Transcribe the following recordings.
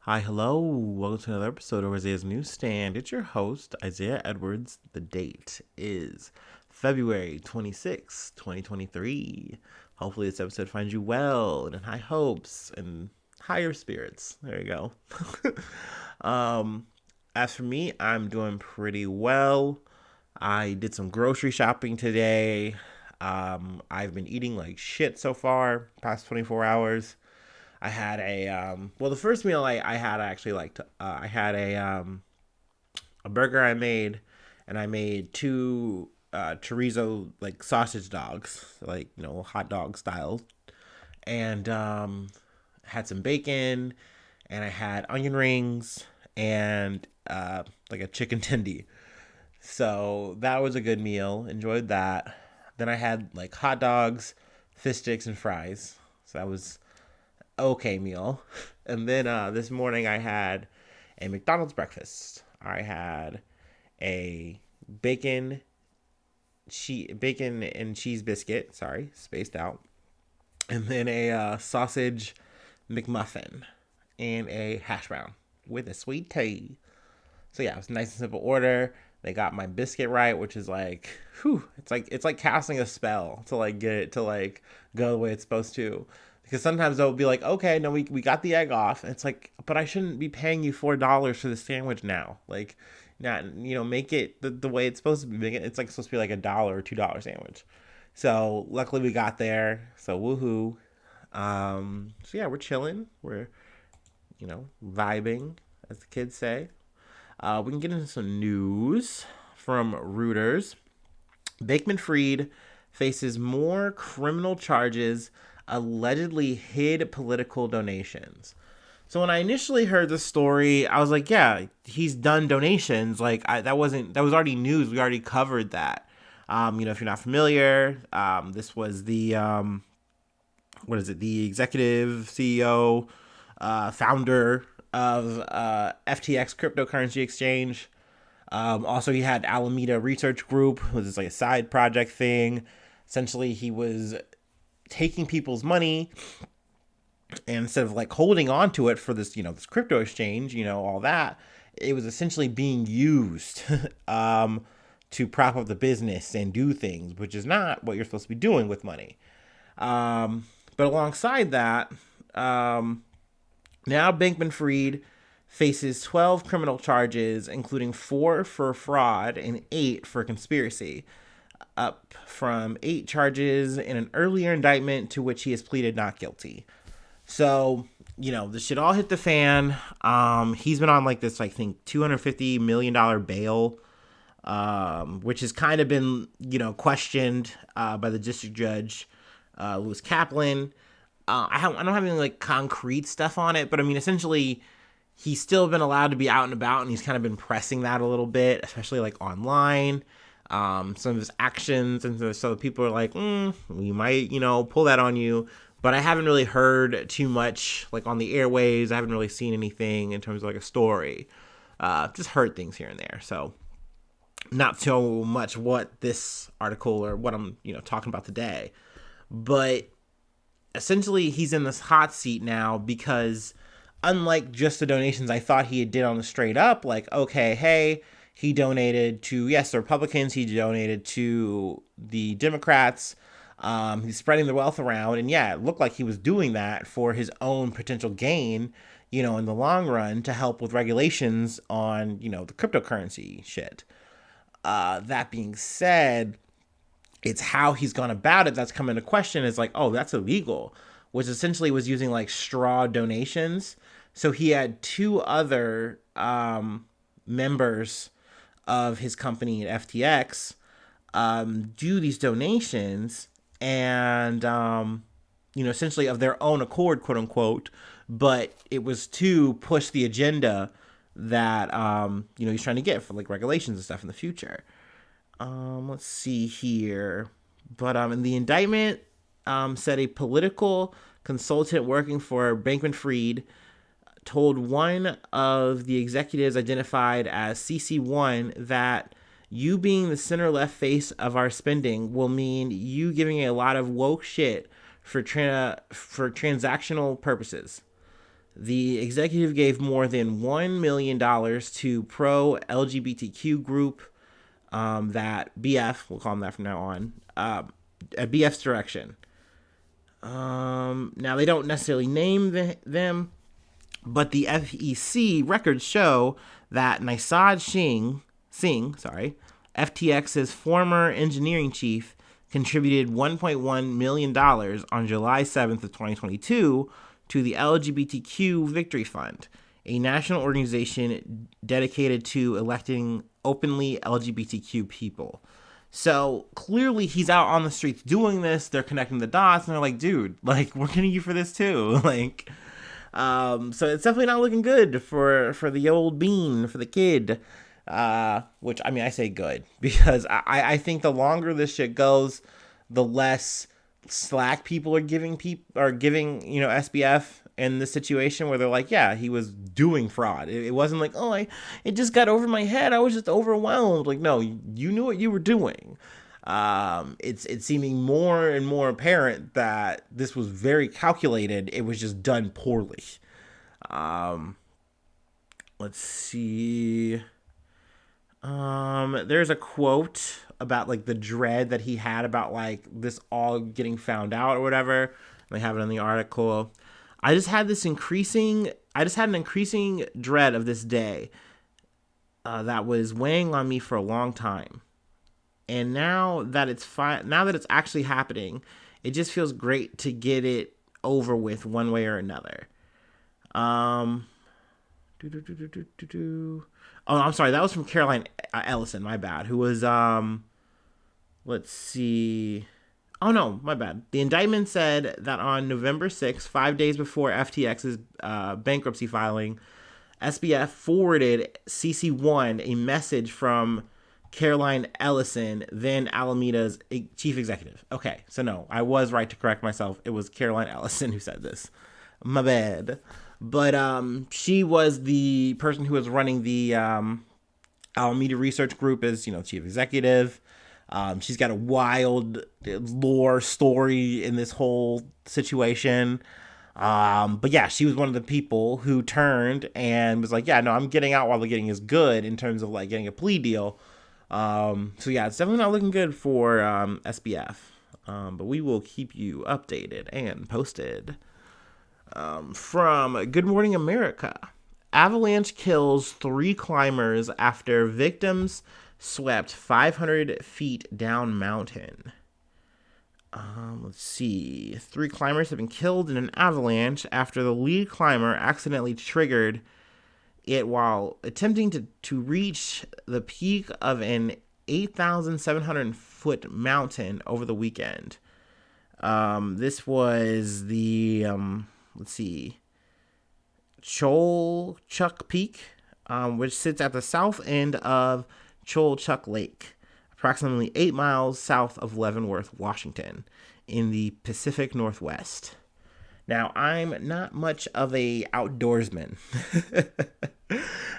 Hi, hello. Welcome to another episode of Isaiah's Newsstand. It's your host, Isaiah Edwards. The date is February 26, 2023. Hopefully, this episode finds you well and in high hopes and higher spirits. There you go. um, as for me, I'm doing pretty well. I did some grocery shopping today. I've been eating like shit so far, past 24 hours. I had the first meal I had, I actually liked. I had a burger I made, and I made two chorizo like sausage dogs, like hot dog style, and had some bacon, and I had onion rings and like a chicken tendy. So that was a good meal. Enjoyed that. Then I had like hot dogs, fish sticks, and fries. So that was okay meal. And then this morning I had a McDonald's breakfast. I had a bacon and cheese biscuit. Sorry, spaced out. And then a sausage McMuffin and a hash brown with a sweet tea. So yeah, it was a nice and simple order. They got my biscuit right, which is like, whew, it's like casting a spell to like get it to like go the way it's supposed to. Because sometimes they'll be like, okay, no, we got the egg off. And it's like, but I shouldn't be paying you $4 for the sandwich now. Like, not make it the way it's supposed to be. It's like supposed to be like $1 or $2 sandwich. So luckily we got there. So woohoo. So yeah, we're chilling. We're vibing, as the kids say. We can get into some news from Reuters. Bankman-Fried faces more criminal charges, allegedly hid political donations. So when I initially heard the story, I was like, yeah, he's done donations. Like that was already news. We already covered that. If you're not familiar, this was the the executive CEO, founder of FTX cryptocurrency exchange. Also, he had Alameda Research Group, which is like a side project thing. Essentially, he was taking people's money, and instead of like holding on to it for this, this crypto exchange, all that, it was essentially being used to prop up the business and do things, which is not what you're supposed to be doing with money. But alongside that, now Bankman-Fried faces 12 criminal charges, including 4 for fraud and 8 for conspiracy, up from 8 charges in an earlier indictment to which he has pleaded not guilty. So, this shit all hit the fan. He's been on like this, I think, $250 million bail, which has kind of been, questioned by the district judge, Lewis Kaplan. I don't have any like concrete stuff on it, but I mean, essentially, he's still been allowed to be out and about, and he's kind of been pressing that a little bit, especially like online. Some of his actions, and so people are like, we might, pull that on you. But I haven't really heard too much like on the airwaves. I haven't really seen anything in terms of like a story. Just heard things here and there. So not so much what this article or what I'm, talking about today. But essentially, he's in this hot seat now because unlike just the donations I thought he did on the straight up, like, okay, hey, he donated to, yes, the Republicans, he donated to the Democrats, he's spreading the wealth around, and yeah, it looked like he was doing that for his own potential gain, in the long run to help with regulations on, the cryptocurrency shit. That being said, it's how he's gone about it that's come into question. It's like, oh, that's illegal, which essentially was using like straw donations. So he had 2 other members of his company at FTX do these donations, and essentially of their own accord, quote unquote. But it was to push the agenda that he's trying to get for like regulations and stuff in the future. Let's see here. But in the indictment said a political consultant working for Bankman-Fried told one of the executives identified as CC1 that you being the center left face of our spending will mean you giving a lot of woke shit for transactional purposes. The executive gave more than $1 million to pro LGBTQ group that BF, we'll call them that from now on, at BF's direction. Now, they don't necessarily name them, but the FEC records show that Nisad Singh, FTX's former engineering chief, contributed $1.1 million on July 7th of 2022 to the LGBTQ Victory Fund, a national organization dedicated to electing openly LGBTQ people. So clearly he's out on the streets doing this. They're connecting the dots and they're like, dude, like, we're getting you for this too. Like, so it's definitely not looking good for the old bean, for the kid. Which, I mean, I say good because I think the longer this shit goes, the less slack people are giving SBF in this situation where they're like, yeah, he was doing fraud. It wasn't like, oh, it just got over my head. I was just overwhelmed. Like, no, you knew what you were doing. It's seeming more and more apparent that this was very calculated. It was just done poorly. Let's see. There's a quote about like the dread that he had about like this all getting found out or whatever. They have it in the article. I just had an increasing dread of this day that was weighing on me for a long time. And now that it's actually happening, it just feels great to get it over with one way or another. Oh, I'm sorry. That was from Caroline Ellison. My bad. Who was, let's see. Oh, no, my bad. The indictment said that on November 6th, 5 days before FTX's bankruptcy filing, SBF forwarded CC1 a message from Caroline Ellison, then Alameda's chief executive. Okay, so no, I was right to correct myself. It was Caroline Ellison who said this. My bad. But she was the person who was running the Alameda Research Group as, chief executive. She's got a wild lore story in this whole situation. But yeah, she was one of the people who turned and was like, yeah, no, I'm getting out while the getting is good in terms of like getting a plea deal. So yeah, it's definitely not looking good for SBF. But we will keep you updated and posted. From Good Morning America. Avalanche kills 3 climbers after victims swept 500 feet down mountain. Let's see. 3 climbers have been killed in an avalanche after the lead climber accidentally triggered it while attempting to reach the peak of an 8,700 foot mountain over the weekend. This was the, let's see, Cholchuk Peak, which sits at the south end of Cholchuk Lake, approximately 8 miles south of Leavenworth, Washington, in the Pacific Northwest. Now, I'm not much of a outdoorsman.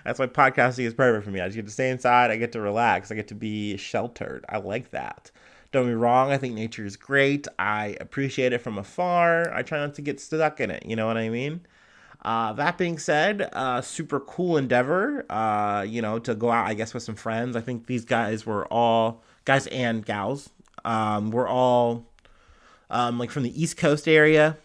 That's why podcasting is perfect for me. I just get to stay inside. I get to relax. I get to be sheltered. I like that. Don't get me wrong. I think nature is great. I appreciate it from afar. I try not to get stuck in it. You know what I mean? That being said, super cool endeavor, to go out, I guess, with some friends. I think these guys and gals, were all, like from the East Coast area.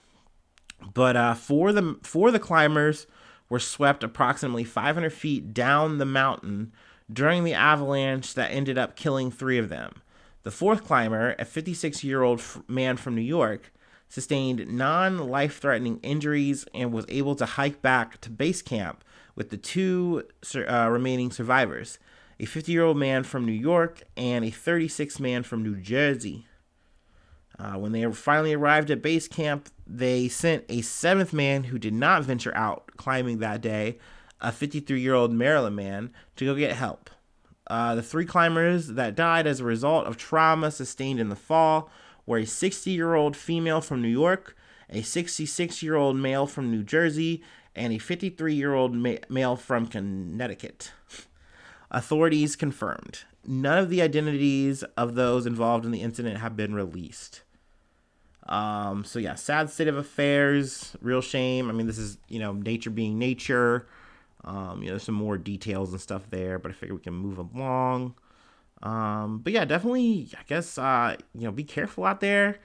But, four of the climbers were swept approximately 500 feet down the mountain during the avalanche that ended up killing 3 of them. The 4th climber, a 56-year-old man from New York, sustained non-life-threatening injuries and was able to hike back to base camp with the 2 remaining survivors, a 50-year-old man from New York and a 36 man from New Jersey. When they finally arrived at base camp, they sent a 7th man who did not venture out climbing that day, a 53-year-old Maryland man, to go get help. The 3 climbers that died as a result of trauma sustained in the fall were a 60-year-old female from New York, a 66-year-old male from New Jersey, and a 53-year-old male from Connecticut. Authorities confirmed. None of the identities of those involved in the incident have been released. So yeah, sad state of affairs, real shame. I mean, this is, nature being nature. There's some more details and stuff there, but I figure we can move along. But yeah, definitely, I guess, be careful out there.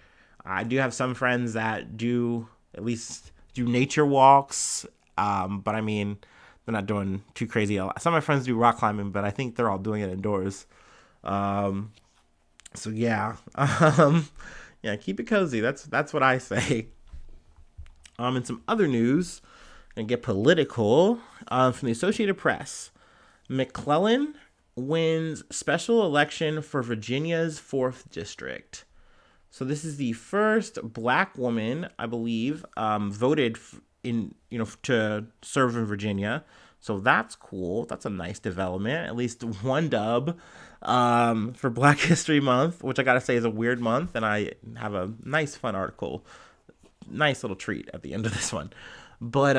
I do have some friends that do at least do nature walks. But I mean, they're not doing too crazy. Some of my friends do rock climbing, but I think they're all doing it indoors. Um, so yeah, yeah, keep it cozy. That's what I say. And some other news, and get political. From the Associated Press, McClellan wins special election for Virginia's 4th district. So this is the first black woman, I believe, voted to serve in Virginia. So that's cool. That's a nice development. At least one dub for Black History Month, which I gotta say is a weird month, and I have a nice, fun article, nice little treat at the end of this one. But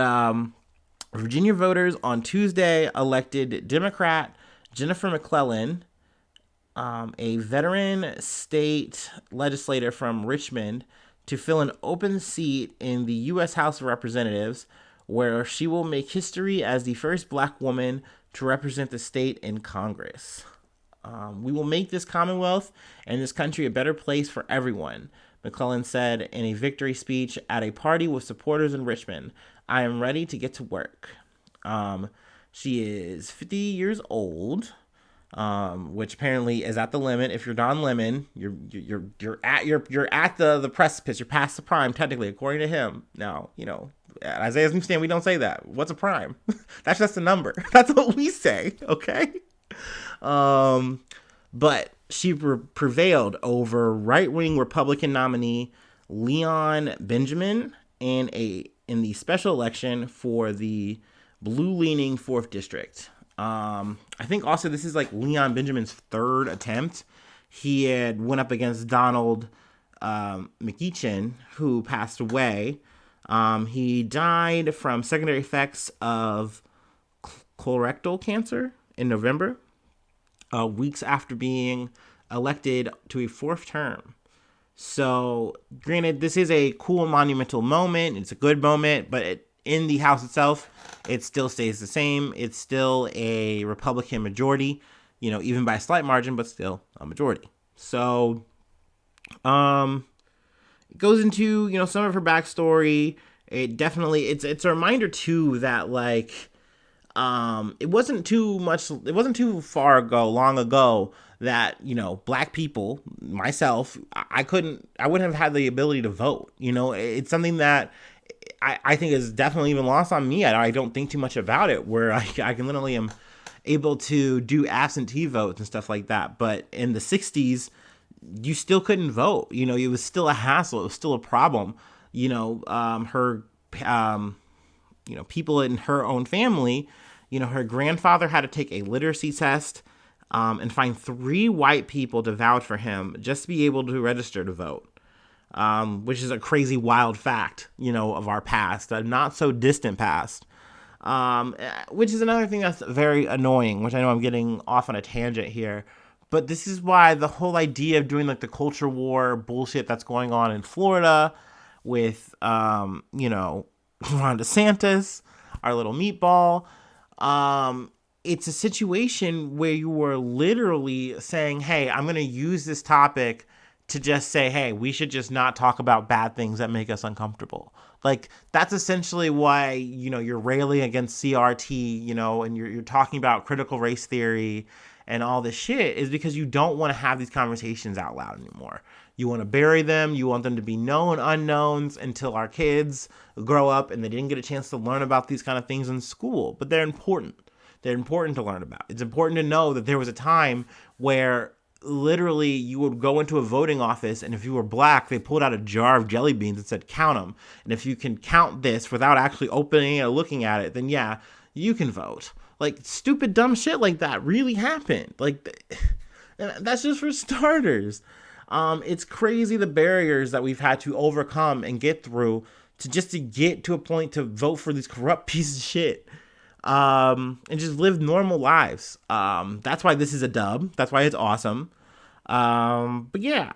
Virginia voters on Tuesday elected Democrat Jennifer McClellan, a veteran state legislator from Richmond, to fill an open seat in the U.S. House of Representatives, where she will make history as the first black woman to represent the state in Congress. We will make this Commonwealth and this country a better place for everyone, McClellan said in a victory speech at a party with supporters in Richmond. I am ready to get to work. She is 50 years old, which apparently is at the limit. If you're Don Lemon, you're at the precipice. You're past the prime, technically, according to him. Now, at Isaiah's Newsstand, we don't say that. What's a prime? That's just a number. That's what we say. Okay. But she prevailed over right-wing Republican nominee Leon Benjamin in the special election for the blue-leaning 4th district. I think also this is like Leon Benjamin's 3rd attempt. He had went up against Donald McClellan, who passed away. He died from secondary effects of colorectal cancer in November, weeks after being elected to a 4th term. So, granted, this is a cool monumental moment. It's a good moment, but in the House itself, it still stays the same. It's still a Republican majority, even by a slight margin, but still a majority. So, it goes into, some of her backstory. It definitely, it's a reminder too that it wasn't too long ago that, black people, myself, I wouldn't have had the ability to vote. It's something that I think is definitely even lost on me. I don't think too much about it, where I can literally am able to do absentee votes and stuff like that. But in the 60s, you still couldn't vote. It was still a hassle. It was still a problem. Her, people in her own family, her grandfather had to take a literacy test and find 3 white people to vouch for him just to be able to register to vote. Which is a crazy, wild fact, of our past, a not so distant past. Which is another thing that's very annoying, which I know I'm getting off on a tangent here. But this is why the whole idea of doing the culture war bullshit that's going on in Florida with, Ron DeSantis, our little meatball, it's a situation where you were literally saying, hey, I'm going to use this topic to just say, hey, we should just not talk about bad things that make us uncomfortable. That's essentially why, you're railing against CRT, and you're talking about critical race theory and all this shit, is because you don't want to have these conversations out loud anymore. You want to bury them. You want them to be known unknowns until our kids grow up and they didn't get a chance to learn about these kind of things in school. But they're important. They're important to learn about. It's important to know that there was a time where literally you would go into a voting office, and if you were black, they pulled out a jar of jelly beans and said, count them. And if you can count this without actually opening it or looking at it, then yeah, you can vote. Stupid, dumb shit like that really happened. That's just for starters. It's crazy the barriers that we've had to overcome and get through to get to a point to vote for these corrupt pieces of shit. And just live normal lives. That's why this is a dub. That's why it's awesome. But yeah.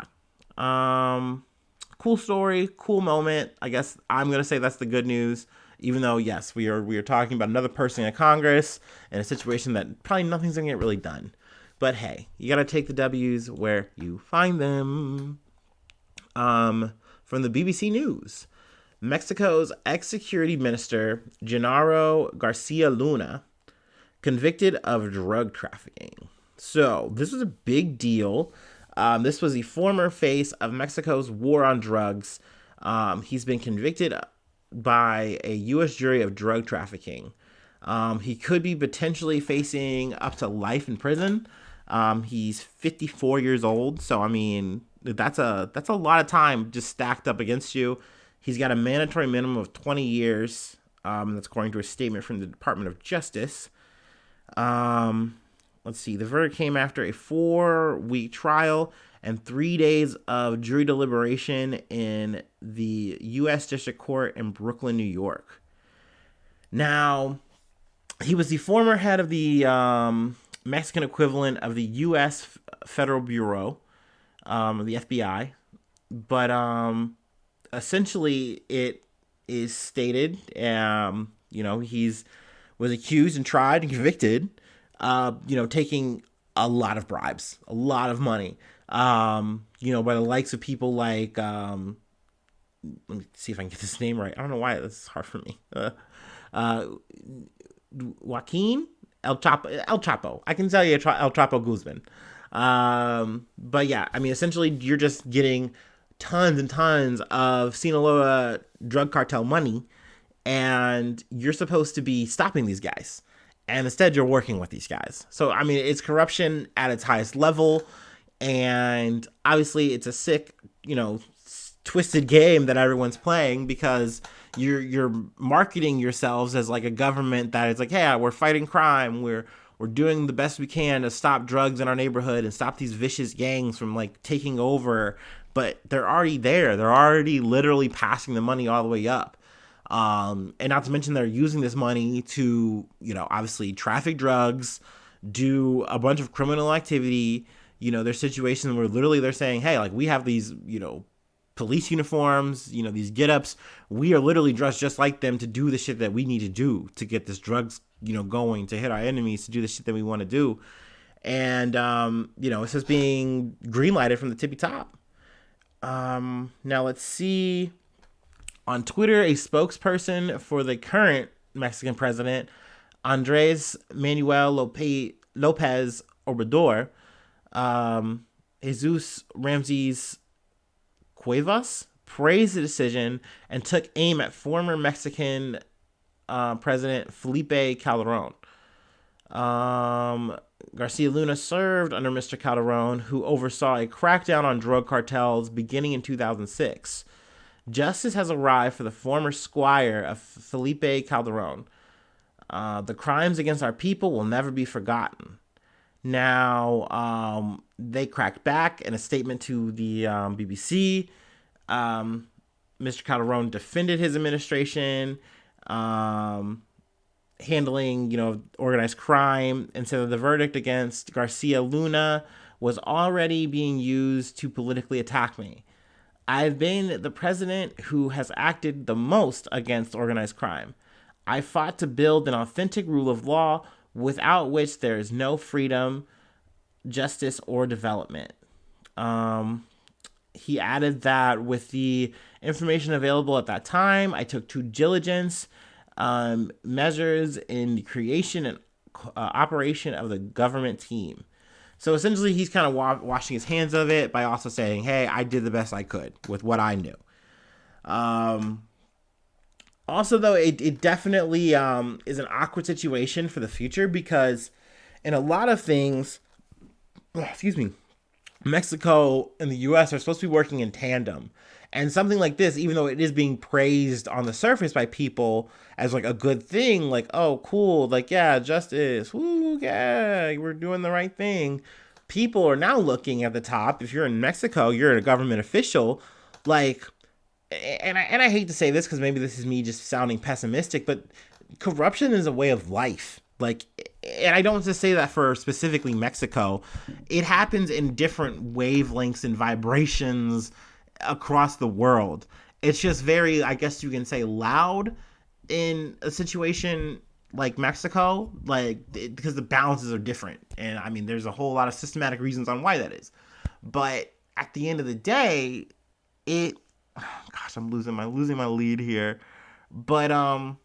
cool story, cool moment. I guess I'm gonna say that's the good news. Even though, yes, we are talking about another person in Congress in a situation that probably nothing's gonna get really done. But hey, you gotta take the W's where you find them. From the BBC News, Mexico's ex-security minister Genaro Garcia Luna convicted of drug trafficking. So this was a big deal. This was the former face of Mexico's war on drugs. He's been convicted by a U.S. jury of drug trafficking. He could be potentially facing up to life in prison. He's 54 years old, so I mean that's a lot of time just stacked up against you. He's got a mandatory minimum of 20 years. That's according to a statement from the Department of Justice. Let's see. The verdict came after a 4-week trial and 3 days of jury deliberation in the U.S. District Court in Brooklyn, New York. Now, he was the former head of the Mexican equivalent of the U.S. Federal Bureau, the FBI. But essentially, it is stated, he's was accused and tried and convicted, taking a lot of bribes, a lot of money, by the likes of people like, let me see if I can get this name right. I don't know why this is hard for me. Joaquin El Chapo. I can tell you El Chapo Guzman. But yeah, I mean, essentially you're just getting tons and tons of Sinaloa drug cartel money, and you're supposed to be stopping these guys. And instead you're working with these guys. So, I mean, it's corruption at its highest level. And obviously it's a sick, twisted game that everyone's playing, because you're marketing yourselves as like a government that is like, hey, we're fighting crime. We're doing the best we can to stop drugs in our neighborhood and stop these vicious gangs from like taking over. But they're already there. They're already literally passing the money all the way up. And not to mention they're using this money to, obviously traffic drugs, do a bunch of criminal activity. There's situations where literally they're saying, hey, like we have these, police uniforms, these get-ups. We are literally dressed just like them to do the shit that we need to do to get this drugs, going, to hit our enemies, to do the shit that we want to do. And, it's just being green-lighted from the tippy top. Now let's see. On Twitter, a spokesperson for the current Mexican president, Andres Manuel Lopez Obrador, Jesus Ramses Cuevas, praised the decision and took aim at former Mexican President Felipe Calderon. Garcia Luna served under Mr. Calderon, who oversaw a crackdown on drug cartels beginning in 2006. Justice has arrived for the former squire of Felipe Calderon. The crimes against our people will never be forgotten. Now, they cracked back in a statement to the BBC. Mr. Calderon defended his administration, handling, organized crime, and said that the verdict against Garcia Luna was already being used to politically attack me. I've been the president who has acted the most against organized crime. I fought to build an authentic rule of law without which there is no freedom, justice, or development. He added that with the information available at that time, I took due diligence measures in the creation and operation of the government team. So essentially, he's kind of washing his hands of it by also saying, hey, I did the best I could with what I knew. Also, though, it definitely is an awkward situation for the future, because in a lot of things, Mexico and the U.S. are supposed to be working in tandem. And something like this, even though it is being praised on the surface by people as like a good thing, like, oh, cool, like, yeah, justice, woo, yeah, we're doing the right thing. People are now looking at the top. If you're in Mexico, you're a government official, like, and I hate to say this because maybe this is me just sounding pessimistic, but corruption is a way of life. Like, and I don't just say that for specifically Mexico. It happens in different wavelengths and vibrations across the world. It's just very, I guess you can say, loud in a situation like Mexico, like because the balances are different, and I mean, there's a whole lot of systematic reasons on why that is. But at the end of the day, it, gosh, I'm losing my lead here. But at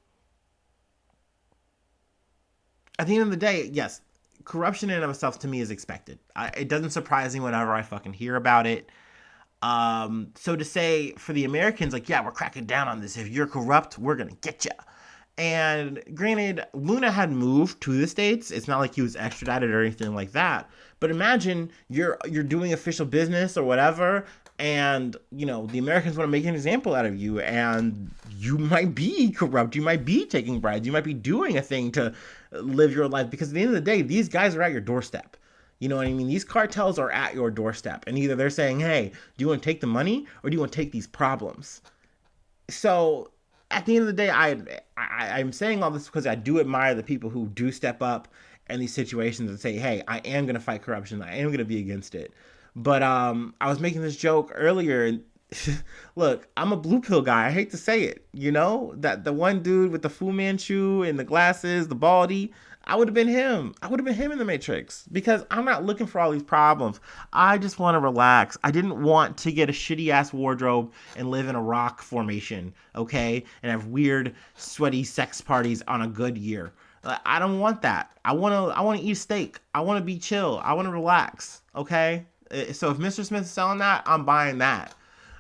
the end of the day, yes, corruption in and of itself to me is expected. It doesn't surprise me whenever I fucking hear about it. So to say for the Americans, like, yeah, we're cracking down on this. If you're corrupt, we're gonna get you. And granted, Luna had moved to the States. It's not like he was extradited or anything like that. But imagine you're doing official business or whatever, and you know the Americans want to make an example out of you, and you might be corrupt. You might be taking bribes. You might be doing a thing to live your life. Because at the end of the day, these guys are at your doorstep. You know what I mean? These cartels are at your doorstep, and either they're saying, "Hey, do you want to take the money, or do you want to take these problems?" So at the end of the day, I'm saying all this because I do admire the people who do step up in these situations and say, "Hey, I am going to fight corruption. I am going to be against it." But I was making this joke earlier. Look, I'm a blue pill guy. I hate to say it. You know that the one dude with the Fu Manchu and the glasses, the baldy. I would have been him. I would have been him in the Matrix because I'm not looking for all these problems. I just want to relax. I didn't want to get a shitty ass wardrobe and live in a rock formation, okay? And have weird, sweaty sex parties on a good year. I don't want that. I want to eat steak. I want to be chill. I want to relax, okay? So if Mr. Smith is selling that, I'm buying that.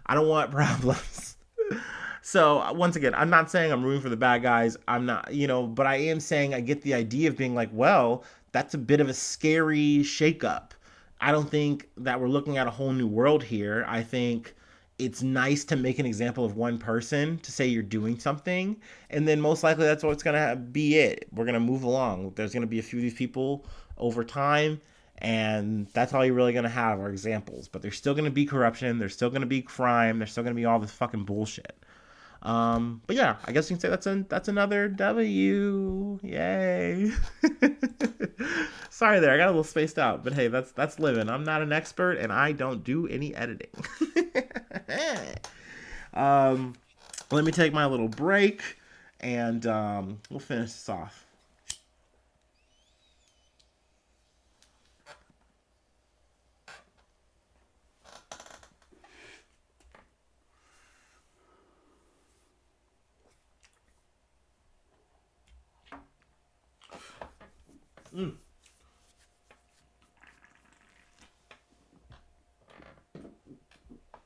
I don't want problems. So once again, I'm not saying I'm rooting for the bad guys. I'm not, but I am saying I get the idea of being like, well, that's a bit of a scary shakeup. I don't think that we're looking at a whole new world here. I think it's nice to make an example of one person to say you're doing something, and then most likely that's what's gonna be it. We're gonna move along. There's gonna be a few of these people over time, and that's all you're really gonna have are examples. But there's still gonna be corruption. There's still gonna be crime. There's still gonna be all this fucking bullshit. But yeah, I guess you can say that's another W. Yay. Sorry there, I got a little spaced out, but hey, that's living. I'm not an expert and I don't do any editing. Let me take my little break and we'll finish this off. Mm.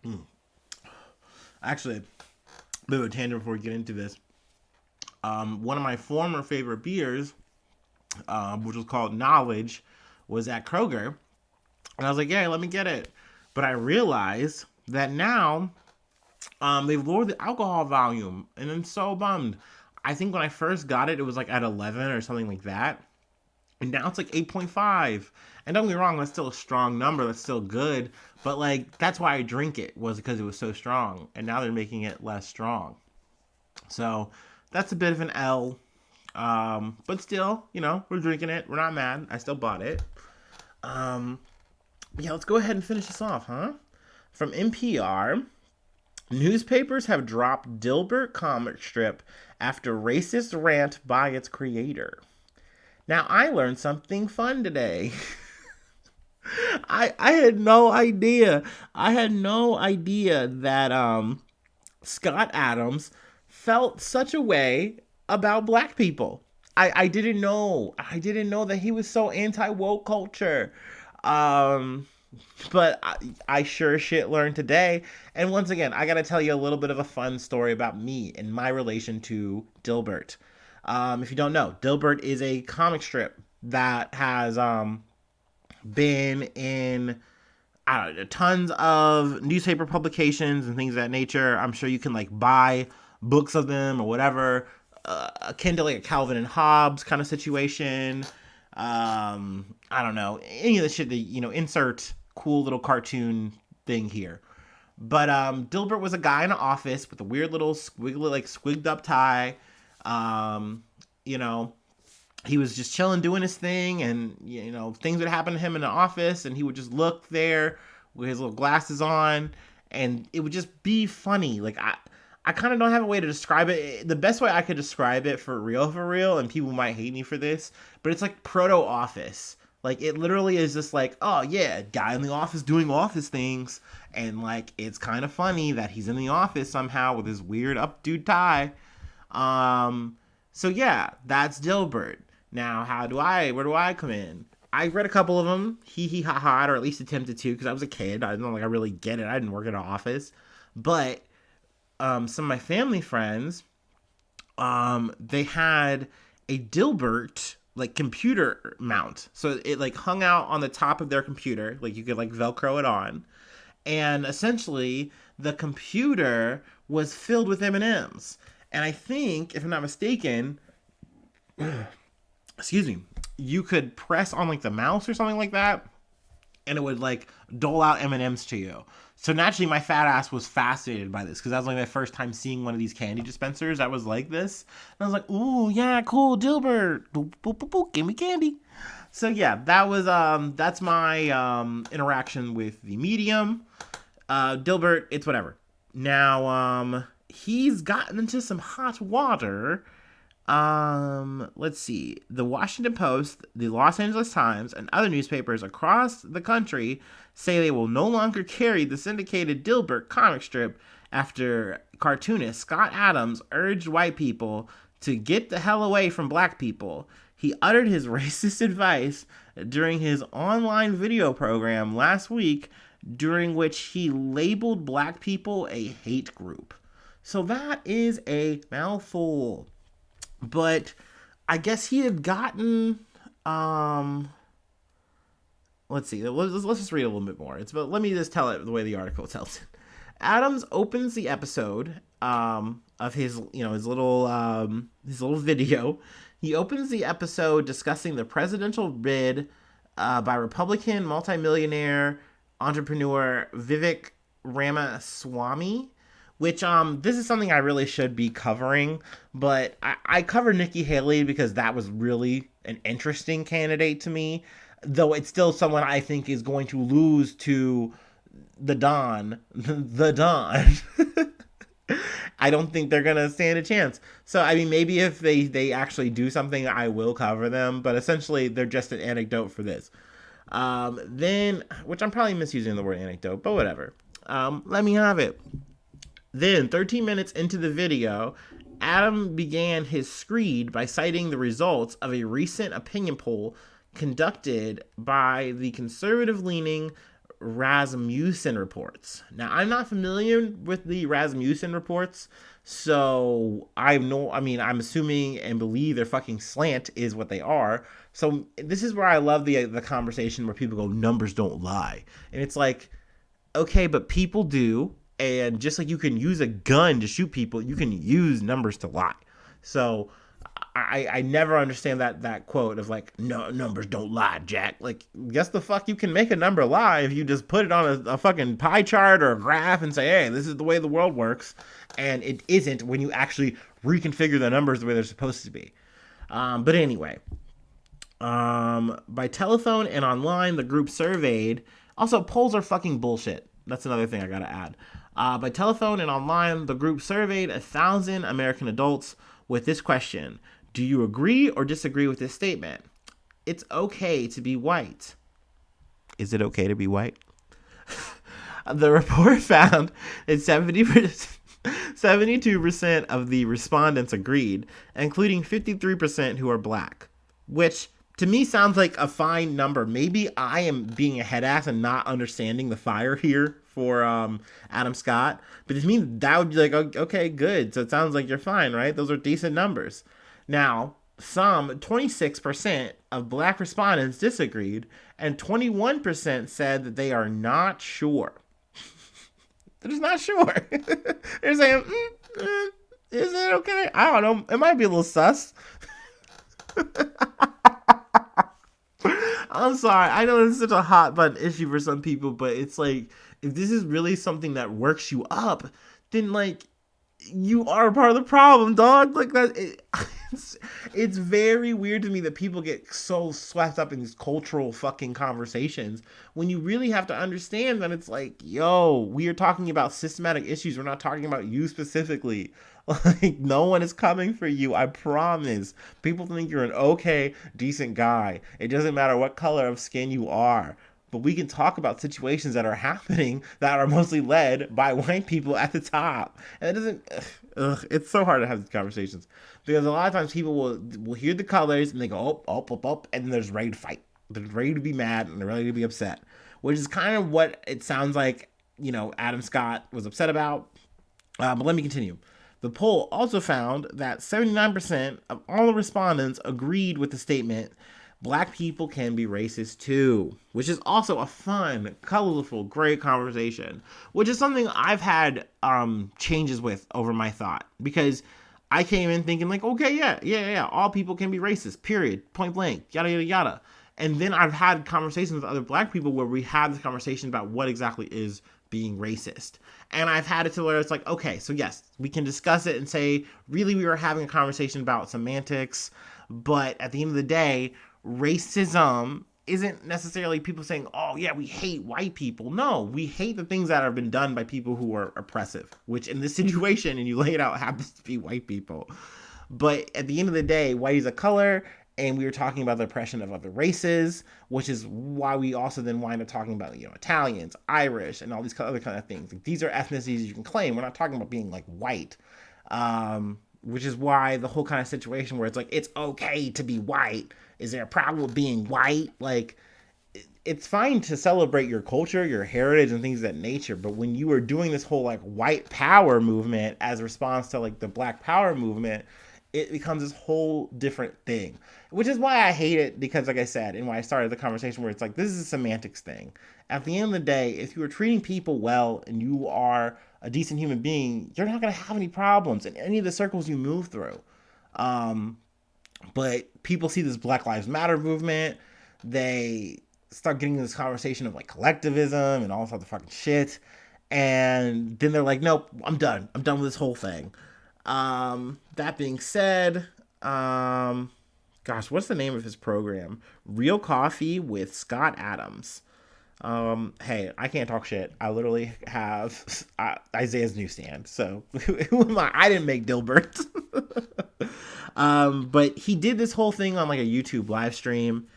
Mm. Actually, a bit of a tangent before we get into this. One of my former favorite beers, which was called Knowledge, was at Kroger. And I was like, yeah, let me get it. But I realized that now they've lowered the alcohol volume. And I'm so bummed. I think when I first got it, it was like at 11 or something like that. And now it's like 8.5. And don't get me wrong, that's still a strong number. That's still good. But like, that's why I drink it, was because it was so strong. And now they're making it less strong. So that's a bit of an L. But still, we're drinking it. We're not mad. I still bought it. Yeah, let's go ahead and finish this off, huh? From NPR, newspapers have dropped Dilbert comic strip after racist rant by its creator. Now, I learned something fun today. I had no idea. I had no idea that Scott Adams felt such a way about black people. I didn't know. I didn't know that he was so anti-woke culture. But I sure shit learned today. And once again, I gotta tell you a little bit of a fun story about me and my relation to Dilbert. If you don't know, Dilbert is a comic strip that has been in, I don't know, tons of newspaper publications and things of that nature. I'm sure you can like buy books of them or whatever, akin to like a Calvin and Hobbes kind of situation. I don't know, any of the shit that, insert cool little cartoon thing here. But Dilbert was a guy in an office with a weird little squiggly, like squigged up tie. He was just chilling, doing his thing, and things would happen to him in the office, and he would just look there with his little glasses on, and it would just be funny. Like, I kind of don't have a way to describe it. The best way I could describe it for real, and people might hate me for this, but it's like proto-Office. Like, it literally is just like, oh yeah, guy in the office doing office things, and like, it's kind of funny that he's in the office somehow with his weird updo tie. So yeah, that's Dilbert. Now, where do I come in? I read a couple of them, ha ha, or at least attempted to, because I was a kid. I don't really get it. I didn't work in an office. But some of my family friends, they had a Dilbert like computer mount. So it like hung out on the top of their computer. Like you could like Velcro it on. And essentially the computer was filled with M&Ms. And I think, if I'm not mistaken, excuse me, you could press on like the mouse or something like that, and it would like dole out M&Ms to you. So naturally, my fat ass was fascinated by this because that was like my first time seeing one of these candy dispensers that was like this. And I was like, "Ooh, yeah, cool, Dilbert, boop, boop, boop, boop, give me candy." So yeah, that was that's my interaction with the medium. Dilbert, it's whatever. Now he's gotten into some hot water. Let's see. The Washington Post, the Los Angeles Times, and other newspapers across the country say they will no longer carry the syndicated Dilbert comic strip after cartoonist Scott Adams urged white people to get the hell away from black people. He uttered his racist advice during his online video program last week, during which he labeled black people a hate group. So that is a mouthful. But I guess he had gotten, let's see, let's just read a little bit more. But let me just tell it the way the article tells it. Adams opens the episode of his little video. He opens the episode discussing the presidential bid by Republican multimillionaire entrepreneur Vivek Ramaswamy, which this is something I really should be covering, but I cover Nikki Haley because that was really an interesting candidate to me, though it's still someone I think is going to lose to the Don. I don't think they're going to stand a chance. So, I mean, maybe if they actually do something, I will cover them, but essentially they're just an anecdote for this. Then, which I'm probably misusing the word anecdote, but whatever. Let me have it. Then, 13 minutes into the video, Adam began his screed by citing the results of a recent opinion poll conducted by the conservative-leaning Rasmussen reports. Now, I'm not familiar with the Rasmussen reports, so I'm assuming and believe their fucking slant is what they are. So this is where I love the conversation where people go, numbers don't lie. And it's like, okay, but people do. And just like you can use a gun to shoot people, you can use numbers to lie. So I never understand that quote of like, no, numbers don't lie, Jack. Like, guess the fuck you can make a number lie if you just put it on a fucking pie chart or a graph and say, hey, this is the way the world works. And it isn't when you actually reconfigure the numbers the way they're supposed to be. But anyway, by telephone and online, the group surveyed. Also, polls are fucking bullshit. That's another thing I gotta add. By telephone and online, the group surveyed 1,000 American adults with this question: do you agree or disagree with this statement? It's okay to be white. Is it okay to be white? The report found that 72% of the respondents agreed, including 53% who are black, which to me sounds like a fine number. Maybe I am being a head ass and not understanding the fire here for Adam Scott, but to me that would be like, okay, good. So it sounds like you're fine, right? Those are decent numbers. Now, 26% of black respondents disagreed, and 21% said that they are not sure. They're just not sure. They're saying, is it okay? I don't know. It might be a little sus. I'm sorry. I know this is such a hot button issue for some people, but it's like, if this is really something that works you up, then like, you are part of the problem, dog. Like that, It's very weird to me that people get so swept up in these cultural fucking conversations when you really have to understand that it's like, yo, we are talking about systematic issues. We're not talking about you specifically. Like, no one is coming for you. I promise. People think you're an okay, decent guy. It doesn't matter what color of skin you are. But we can talk about situations that are happening that are mostly led by white people at the top. And it doesn't. It's so hard to have these conversations because a lot of times people will hear the colors and they go, oh, oh, oh, oh, and then there's ready to fight. They're ready to be mad and they're ready to be upset, which is kind of what it sounds like, Adam Scott was upset about. But let me continue. The poll also found that 79% of all the respondents agreed with the statement, Black people can be racist too, which is also a fun, colorful, great conversation, which is something I've had changes with over my thought, because I came in thinking like, okay, yeah, all people can be racist, period, point blank, yada, yada, yada. And then I've had conversations with other Black people where we have this conversation about what exactly is being racist. And I've had it to where it's like, okay, so yes, we can discuss it and say, really, we were having a conversation about semantics, but at the end of the day, racism isn't necessarily people saying, oh yeah, we hate white people. No, we hate the things that have been done by people who are oppressive, which in this situation, and you lay it out, happens to be white people. But at the end of the day, white is a color, and we were talking about the oppression of other races, which is why we also then wind up talking about, Italians, Irish, and all these other kind of things. Like, these are ethnicities you can claim. We're not talking about being like white, which is why the whole kind of situation where it's like, it's okay to be white. Is there a problem with being white? Like, it's fine to celebrate your culture, your heritage, and things of that nature. But when you are doing this whole like white power movement as a response to like the Black Power movement, it becomes this whole different thing, which is why I hate it, because like I said, and why I started the conversation where it's like, this is a semantics thing. At the end of the day, if you are treating people well and you are a decent human being, you're not going to have any problems in any of the circles you move through. But people see this Black Lives Matter movement, they start getting this conversation of like collectivism and all this other fucking shit, and then they're like, nope, I'm done with this whole thing. That being said, gosh, what's the name of his program? Real Coffee with Scott Adams. Hey, I can't talk shit. I literally have Isaiah's newsstand, so who am I? I didn't make Dilbert. But he did this whole thing on like a YouTube live stream.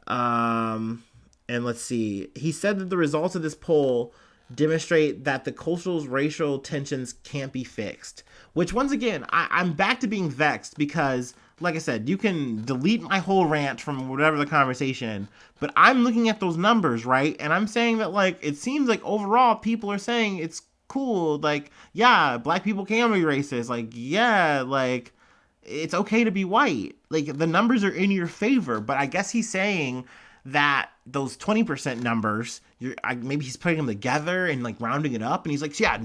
And let's see. He said that the results of this poll demonstrate that the cultural racial tensions can't be fixed. Which, once again, I'm back to being vexed because, like I said, you can delete my whole rant from whatever the conversation, but I'm looking at those numbers, right? And I'm saying that, like, it seems like overall people are saying it's cool. Like, yeah, Black people can be racist. Like, yeah, like, it's okay to be white. Like, the numbers are in your favor, but I guess he's saying that those 20% numbers, maybe he's putting them together and like rounding it up, and he's like, yeah,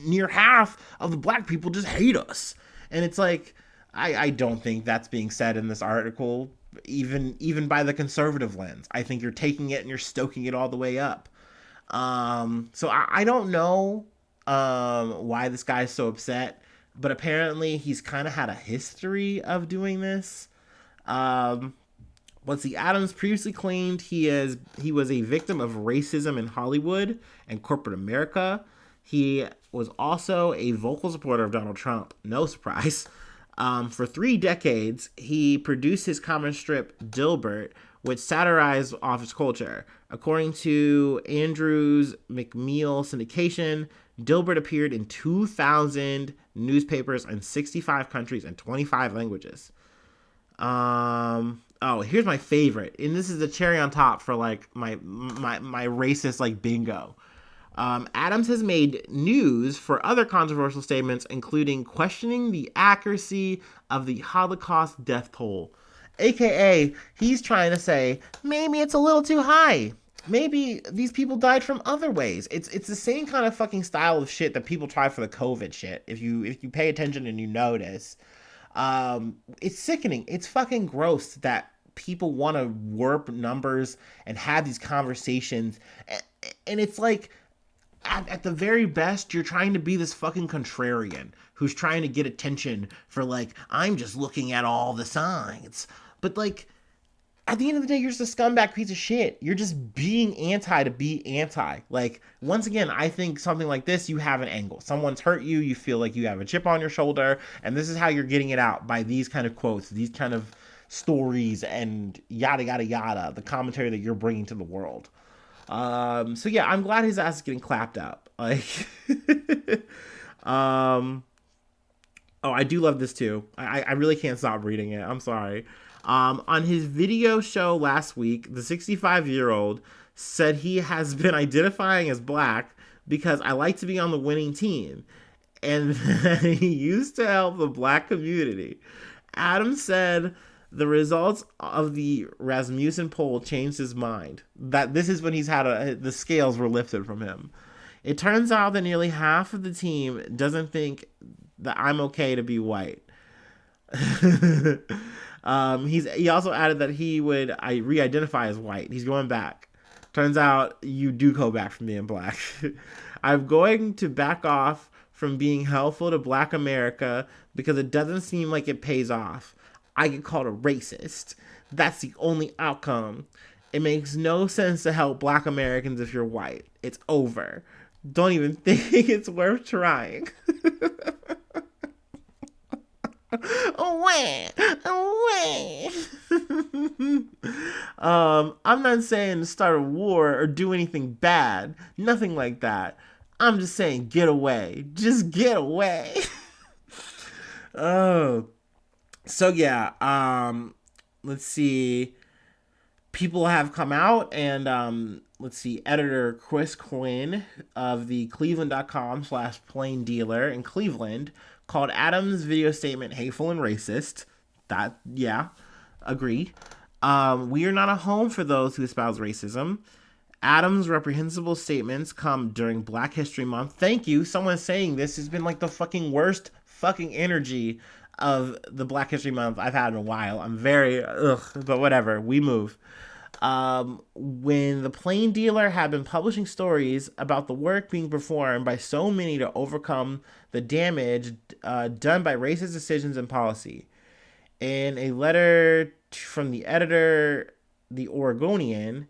near half of the Black people just hate us. And it's like, I don't think that's being said in this article, even by the conservative lens. I think you're taking it and you're stoking it all the way up. So I don't know why this guy's so upset, but apparently he's kind of had a history of doing this. Let's see, Adams previously claimed he was a victim of racism in Hollywood and corporate America. He was also a vocal supporter of Donald Trump. No surprise. For 3 decades, he produced his comic strip Dilbert, which satirized office culture. According to Andrews McMeel syndication, Dilbert appeared in 2,000 newspapers in 65 countries and 25 languages. Oh, here's my favorite, and this is the cherry on top for like my racist like bingo. Adams has made news for other controversial statements, including questioning the accuracy of the Holocaust death toll. AKA, he's trying to say maybe it's a little too high. Maybe these people died from other ways. It's the same kind of fucking style of shit that people try for the COVID shit. If you pay attention and you notice. It's sickening. It's fucking gross that people want to warp numbers and have these conversations. And it's like, at the very best, you're trying to be this fucking contrarian who's trying to get attention for, like, I'm just looking at all the sides. But, like, at the end of the day, you're just a scumbag piece of shit. You're just being anti to be anti. Like, once again, I think something like this, you have an angle. Someone's hurt you, you feel like you have a chip on your shoulder, and this is how you're getting it out, by these kind of quotes, these kind of stories, and yada, yada, yada, the commentary that you're bringing to the world. So yeah, I'm glad his ass is getting clapped up. Like, oh, I do love this too. I really can't stop reading it. I'm sorry. On his video show last week, the 65-year-old said he has been identifying as black because I like to be on the winning team, and he used to help the black community. Adams said the results of the Rasmussen poll changed his mind. That this is when he's had the scales were lifted from him. It turns out that nearly half of the team doesn't think that I'm okay to be white. He also added that he would re-identify as white. He's going back. Turns out you do go back from being black. I'm going to back off from being helpful to Black America because it doesn't seem like it pays off. I get called a racist. That's the only outcome. It makes no sense to help Black Americans if you're white. It's over. Don't even think it's worth trying. Away. I'm not saying to start a war or do anything bad. Nothing like that. I'm just saying get away. Just get away. Oh. So yeah, let's see. People have come out and let's see, editor Chris Quinn of the Cleveland.com/plain dealer in Cleveland called Adams' video statement hateful and racist. That, yeah, agreed. We are not a home for those who espouse racism. Adams' reprehensible statements come during Black History Month. Thank you. Someone saying this has been like the fucking worst fucking energy of the Black History Month I've had in a while. I'm very, but whatever. We move. When the plain dealer had been publishing stories about the work being performed by so many to overcome the damage done by racist decisions and policy. In a letter from the editor, the Oregonian,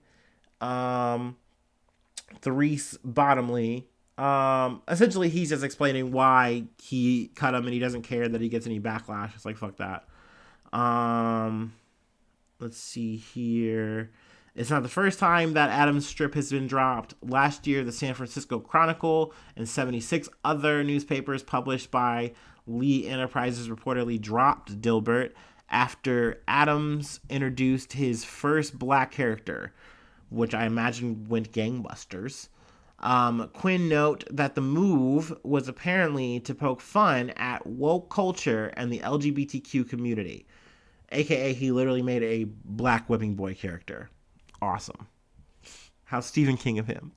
Therese Bottomley, essentially he's just explaining why he cut him and he doesn't care that he gets any backlash. It's like, fuck that. Let's see here. It's not the first time that Adams' strip has been dropped. Last year, the San Francisco Chronicle and 76 other newspapers published by Lee Enterprises reportedly dropped Dilbert after Adams introduced his first black character, which I imagine went gangbusters. Quinn note that the move was apparently to poke fun at woke culture and the LGBTQ community. AKA, he literally made a black whipping boy character. Awesome. How Stephen King of him.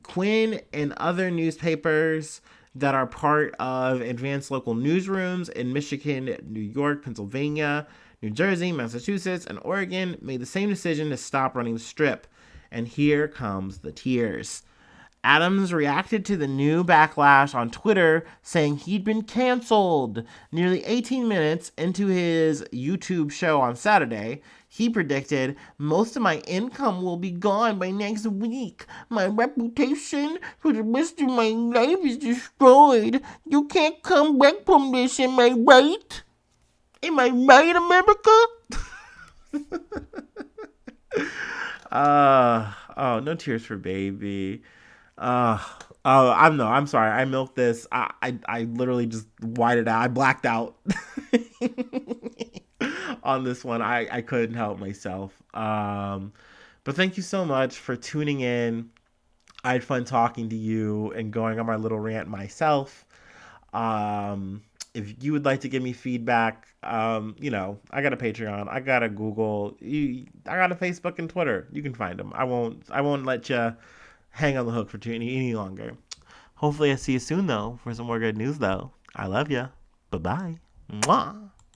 Quinn and other newspapers that are part of advanced local newsrooms in Michigan, New York, Pennsylvania, New Jersey, Massachusetts, and Oregon made the same decision to stop running the strip. And here comes the tears. Adams reacted to the new backlash on Twitter, saying he'd been canceled. Nearly 18 minutes into his YouTube show on Saturday, he predicted, most of my income will be gone by next week. My reputation for the rest of my life is destroyed. You can't come back from this, am I right? Am I right, America? Oh, no tears for baby. I'm sorry. I milked this. I literally just whited out. I blacked out on this one. I couldn't help myself. But thank you so much for tuning in. I had fun talking to you and going on my little rant myself. If you would like to give me feedback, I got a Patreon, I got a Google, I got a Facebook and Twitter. You can find them. I won't let you hang on the hook for any longer. Hopefully I see you soon, though, for some more good news, though. I love you. Bye-bye. Mwah.